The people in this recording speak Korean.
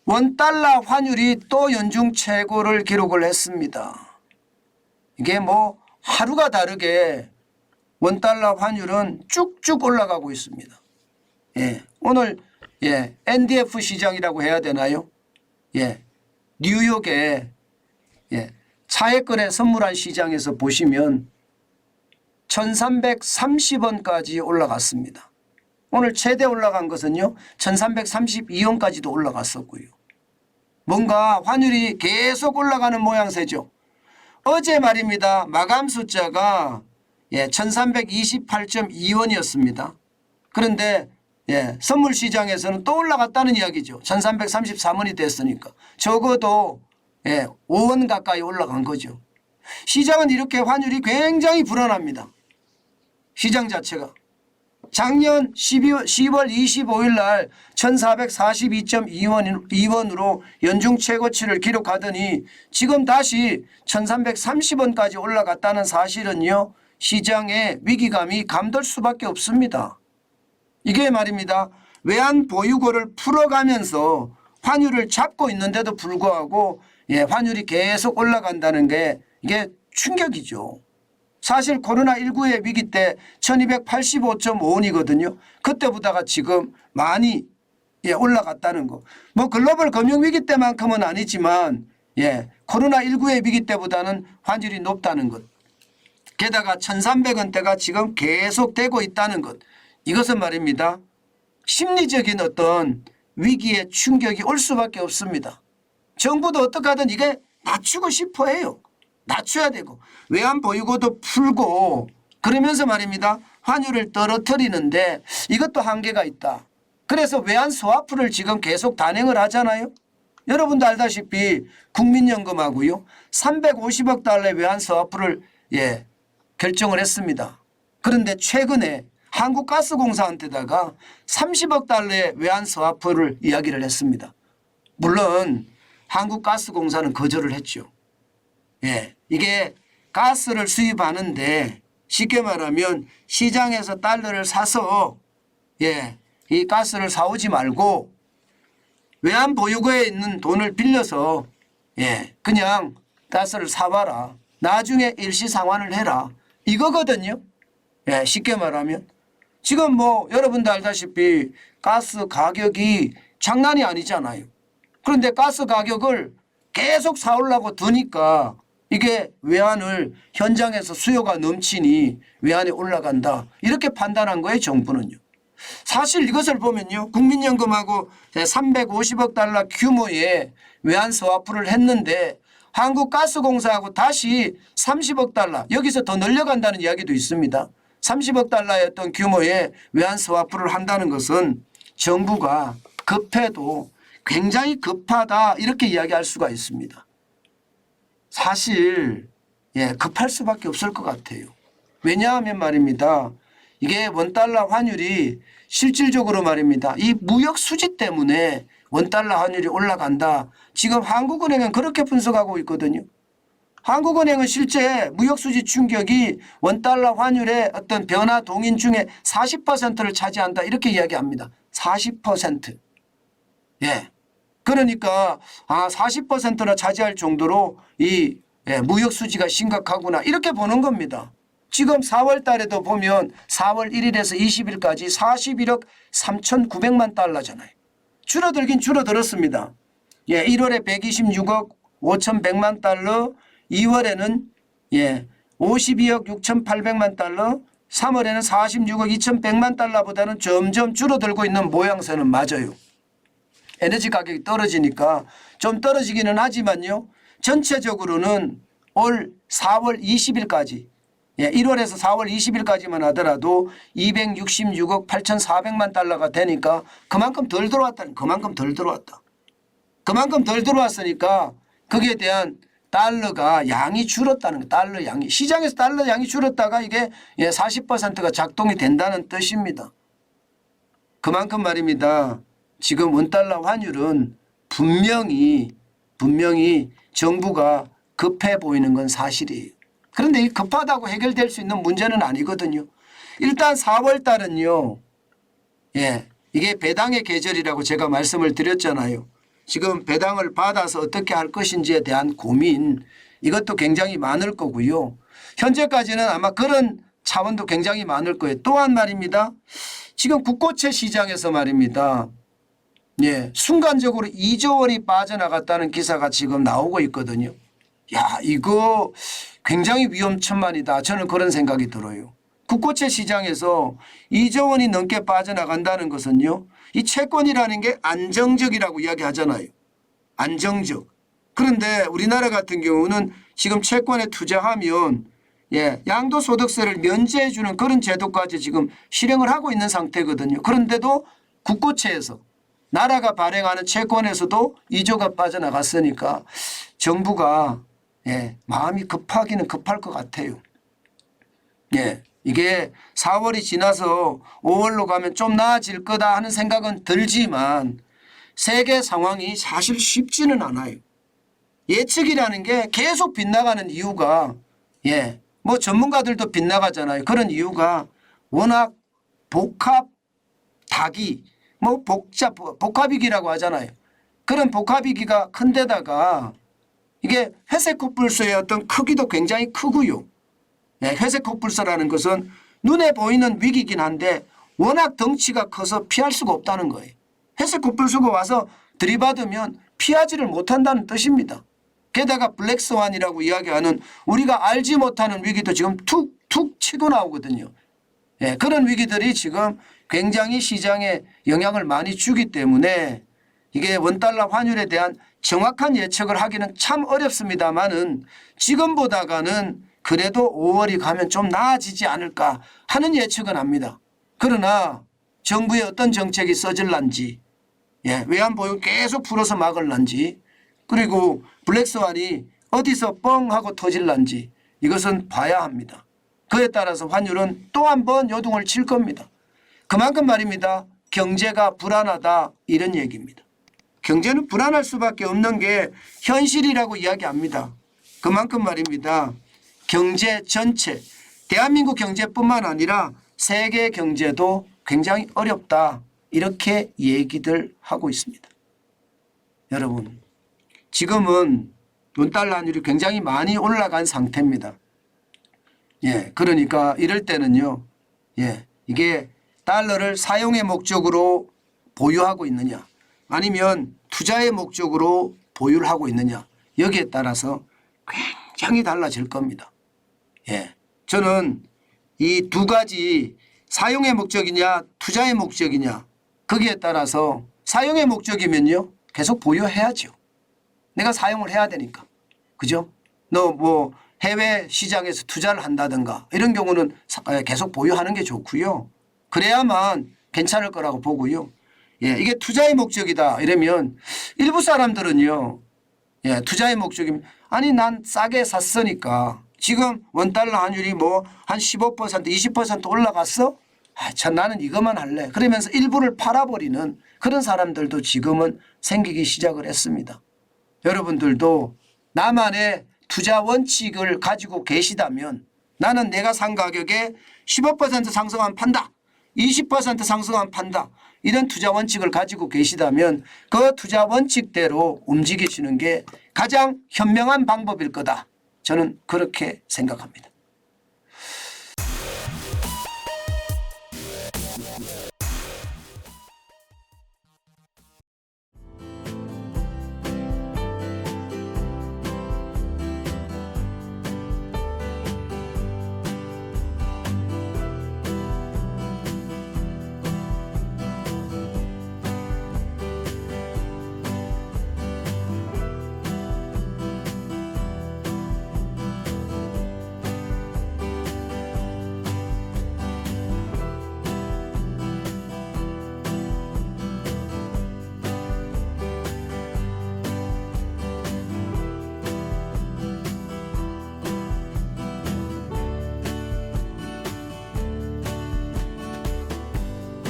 원달러 환율이 또 연중 최고를 기록을 했습니다. 이게 뭐 하루가 다르게 원달러 환율은 쭉쭉 올라가고 있습니다. 예, 오늘 NDF 시장이라고 해야 되나요? 뉴욕의 차액거래 선물한 시장에서 보시면 1330원까지 올라갔습니다. 오늘 최대 올라간 것은요 1332원까지도 올라갔었고요. 뭔가 환율이 계속 올라가는 모양새죠. 어제 말입니다. 마감 숫자가 1328.2원이었습니다. 그런데 선물 시장에서는 또 올라갔다는 이야기죠. 1333원이 됐으니까 적어도 5원 가까이 올라간 거죠. 시장은 이렇게 환율이 굉장히 불안합니다. 시장 자체가. 작년 10월 25일 날 1442.2원으로 연중 최고치를 기록하더니 지금 다시 1330원까지 올라갔다는 사실은요. 시장의 위기감이 감돌 수밖에 없습니다. 이게 말입니다. 외환 보유고를 풀어가면서 환율을 잡고 있는데도 불구하고 환율이 계속 올라간다는 게 이게 충격이죠. 사실 코로나19의 위기 때 1285.5원이거든요. 그때보다가 지금 많이 올라갔다는 거. 뭐 글로벌 금융위기 때만큼은 아니지만 코로나19의 위기 때보다는 환율이 높다는 것. 게다가 1300원대가 지금 계속 되고 있다는 것. 이것은 말입니다. 심리적인 어떤 위기의 충격이 올 수밖에 없습니다. 정부도 어떻게 하든 이게 낮추고 싶어 해요. 낮춰야 되고 외환 보유고도 풀고 그러면서 말입니다. 환율을 떨어뜨리는데 이것도 한계가 있다. 그래서 외환 스와프를 지금 계속 단행을 하잖아요. 여러분도 알다시피 국민연금하고요. 350억 달러의 외환 스와프를 결정을 했습니다. 그런데 최근에 한국가스공사한테다가 30억 달러의 외환 스와프를 이야기를 했습니다. 물론 한국가스공사는 거절을 했죠. 이게 가스를 수입하는데 쉽게 말하면 시장에서 달러를 사서 이 가스를 사오지 말고 외환 보유고에 있는 돈을 빌려서 그냥 가스를 사와라. 나중에 일시 상환을 해라. 이거거든요. 쉽게 말하면 지금 뭐 여러분도 알다시피 가스 가격이 장난이 아니잖아요. 그런데 가스 가격을 계속 사오려고 두니까 이게 외환을 현장에서 수요가 넘치니 외환이 올라간다. 이렇게 판단한 거예요. 정부는요. 사실 이것을 보면요. 국민연금하고 350억 달러 규모의 외환 스와프를 했는데 한국가스공사하고 다시 30억 달러 여기서 더 늘려간다는 이야기도 있습니다. 30억 달러의 어떤 규모의 외환 스와프를 한다는 것은 정부가 급해도 굉장히 급하다 이렇게 이야기할 수가 있습니다. 사실 급할 수밖에 없을 것 같아요. 왜냐하면 말입니다. 이게 원달러 환율이 실질적으로 말입니다. 이 무역 수지 때문에 원달러 환율이 올라간다. 지금 한국은행은 그렇게 분석하고 있거든요. 한국은행은 실제 무역 수지 충격이 원달러 환율의 어떤 변화 동인 중에 40%를 차지한다. 이렇게 이야기합니다. 40%. 그러니까 40%나 차지할 정도로 이 무역 수지가 심각하구나 이렇게 보는 겁니다. 지금 4월 달에도 보면 4월 1일에서 20일까지 41억 3,900만 달러잖아요. 줄어들긴 줄어들었습니다. 1월에 126억 5,100만 달러, 2월에는 52억 6,800만 달러, 3월에는 46억 2,100만 달러보다는 점점 줄어들고 있는 모양새는 맞아요. 에너지 가격이 떨어지니까 좀 떨어지기는 하지만요. 전체적으로는 올 4월 20일까지 1월에서 4월 20일까지만 하더라도 266억 8,400만 달러가 되니까 그만큼 덜 들어왔다. 그만큼 덜 들어왔다. 그만큼 덜 들어왔으니까 거기에 대한 달러가 양이 줄었다는 거. 달러 양이. 시장에서 달러 양이 줄었다가 이게 40%가 작동이 된다는 뜻입니다. 그만큼 말입니다. 지금 원달러 환율은 분명히 정부가 급해 보이는 건 사실이에요. 그런데 이 급하다고 해결될 수 있는 문제는 아니거든요. 일단 4월 달은요. 이게 배당의 계절이라고 제가 말씀을 드렸잖아요. 지금 배당을 받아서 어떻게 할 것인지에 대한 고민 이것도 굉장히 많을 거고요. 현재까지는 아마 그런 차원도 굉장히 많을 거예요. 또한 말입니다. 지금 국고채 시장에서 말입니다. 예, 순간적으로 2조 원이 빠져나갔다는 기사가 지금 나오고 있거든요. 야, 이거 굉장히 위험천만이다. 저는 그런 생각이 들어요. 국고채 시장에서 2조 원이 넘게 빠져나간다는 것은요. 이 채권이라는 게 안정적이라고 이야기하잖아요. 안정적. 그런데 우리나라 같은 경우는 지금 채권에 투자하면 양도소득세를 면제해 주는 그런 제도까지 지금 실행을 하고 있는 상태거든요. 그런데도 국고채에서 나라가 발행하는 채권에서도 2조가 빠져나갔으니까 정부가 마음이 급하기는 급할 것 같아요. 이게 4월이 지나서 5월로 가면 좀 나아질 거다 하는 생각은 들지만 세계 상황이 사실 쉽지는 않아요. 예측이라는 게 계속 빗나가는 이유가 뭐 전문가들도 빗나가잖아요. 그런 이유가 워낙 복합 다기 뭐 복합이기라고 하잖아요. 그런 복합이기가 큰데다가 이게 회색 코뿔소의 어떤 크기도 굉장히 크고요. 회색 코뿔소라는 것은 눈에 보이는 위기긴 한데 워낙 덩치가 커서 피할 수가 없다는 거예요. 회색 코뿔소가 와서 들이받으면 피하지를 못한다는 뜻입니다. 게다가 블랙스완이라고 이야기하는 우리가 알지 못하는 위기도 지금 툭툭 치고 나오거든요. 그런 위기들이 지금 굉장히 시장에 영향을 많이 주기 때문에 이게 원달러 환율에 대한 정확한 예측을 하기는 참 어렵습니다만은 지금보다가는 그래도 5월이 가면 좀 나아지지 않을까 하는 예측은 합니다. 그러나 정부의 어떤 정책이 써질란지 외환보유 계속 풀어서 막을란지 그리고 블랙스완이 어디서 뻥 하고 터질란지 이것은 봐야 합니다. 그에 따라서 환율은 또 한 번 요동을 칠 겁니다. 그만큼 말입니다. 경제가 불안하다 이런 얘기입니다. 경제는 불안할 수밖에 없는 게 현실이라고 이야기합니다. 그만큼 말입니다. 경제 전체 대한민국 경제뿐만 아니라 세계 경제도 굉장히 어렵다 이렇게 얘기들 하고 있습니다. 여러분 지금은 원달러 환율이 굉장히 많이 올라간 상태입니다. 그러니까 이럴 때는요. 이게 달러를 사용의 목적으로 보유하고 있느냐 아니면 투자의 목적으로 보유를 하고 있느냐 여기에 따라서 굉장히 달라질 겁니다. 저는 이 두 가지 사용의 목적이냐 투자의 목적이냐 거기에 따라서 사용의 목적이면요 계속 보유해야죠. 내가 사용을 해야 되니까. 그죠? 너 뭐 해외 시장에서 투자를 한다든가 이런 경우는 계속 보유하는 게 좋고요. 그래야만 괜찮을 거라고 보고요. 이게 투자의 목적이다 이러면 일부 사람들은요. 투자의 목적이면 아니 난 싸게 샀으니까 지금 원달러 환율이 뭐 한 15% 20% 올라갔어? 참 나는 이것만 할래. 그러면서 일부를 팔아버리는 그런 사람들도 지금은 생기기 시작을 했습니다. 여러분들도 나만의 투자 원칙을 가지고 계시다면 나는 내가 산 가격에 15% 상승하면 판다. 20% 상승하면 판다. 이런 투자 원칙을 가지고 계시다면 그 투자 원칙대로 움직이시는 게 가장 현명한 방법일 거다. 저는 그렇게 생각합니다.